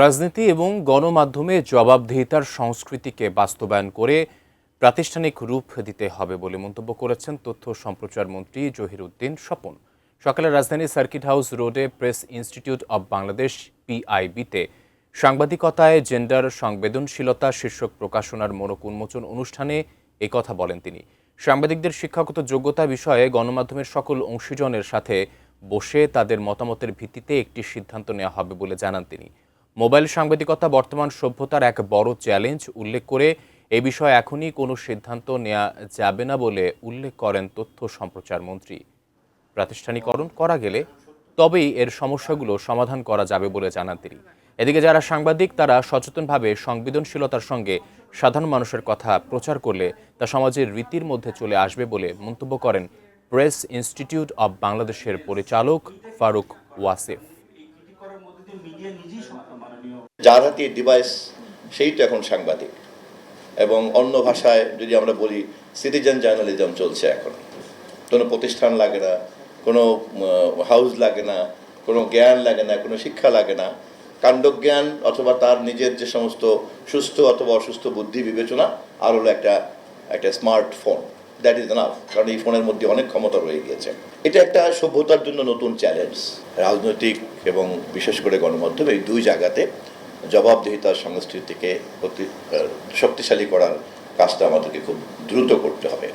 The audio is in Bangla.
রাজনীতি এবং গণমাধ্যমে জবাবদিহিতার সংস্কৃতিকে বাস্তবায়ন করে প্রাতিষ্ঠানিক রূপ দিতে হবে বলে মন্তব্য করেছেন তথ্য সম্প্রচার মন্ত্রী জহিরুদ্দিন স্বপন। সকালে রাজধানীর সার্কিট হাউস রোডে প্রেস ইনস্টিটিউট অব বাংলাদেশ পিআইবিতে সাংবাদিকতায় জেন্ডার সংবেদনশীলতা শীর্ষক প্রকাশনার মোড়ক উন্মোচন অনুষ্ঠানে কথা বলেন তিনি। সাংবাদিকদের শিক্ষাগত যোগ্যতা বিষয়ে গণমাধ্যমের সকল অংশীজনের সাথে বসে তাদের মতামতের ভিত্তিতে একটি সিদ্ধান্ত নেওয়া হবে বলে জানান তিনি। মোবাইল সাংবাদিকতা বর্তমান সভ্যতার এক বড় চ্যালেঞ্জ উল্লেখ করে এ বিষয়ে এখনই কোনো সিদ্ধান্ত নেওয়া যাবে না বলে উল্লেখ করেন তথ্য সম্প্রচার মন্ত্রী। প্রাতিষ্ঠানিকরণ করা গেলে তবেই এর সমস্যাগুলো সমাধান করা যাবে বলে জানান তিনি। এদিকে যারা সাংবাদিক তারা সচেতনভাবে সংবেদনশীলতার সঙ্গে সাধারণ মানুষের কথা প্রচার করলে তা সমাজের রীতির মধ্যে চলে আসবে বলে মন্তব্য করেন প্রেস ইনস্টিটিউট অব বাংলাদেশের পরিচালক ফারুক ওয়াসিফ। যার হাতে ডিভাইস সেই তো এখন সাংবাদিক, এবং অন্য ভাষায় যদি আমরা বলি সিটিজেন জার্নালিজম চলছে এখন। কোনো প্রতিষ্ঠান লাগে না, কোনো হাউস লাগে না, কোনো জ্ঞান লাগে না, কোনো শিক্ষা লাগে না। কাণ্ডজ্ঞান অথবা তার নিজের যে সমস্ত সুস্থ অথবা অসুস্থ বুদ্ধি বিবেচনা আর হলো একটা স্মার্টফোন, দ্যাট ইজ এনাফ। কারণ এই ফোনের মধ্যে অনেক ক্ষমতা রয়ে গিয়েছে। এটা একটা সভ্যতার জন্য নতুন চ্যালেঞ্জ। রাজনৈতিক এবং বিশেষ করে গণমাধ্যম এই দুই জায়গাতে জবাবদিহিতার সংস্কৃতিকে শক্তিশালী করার কাজটা আমাদেরকে খুব দ্রুত করতে হবে।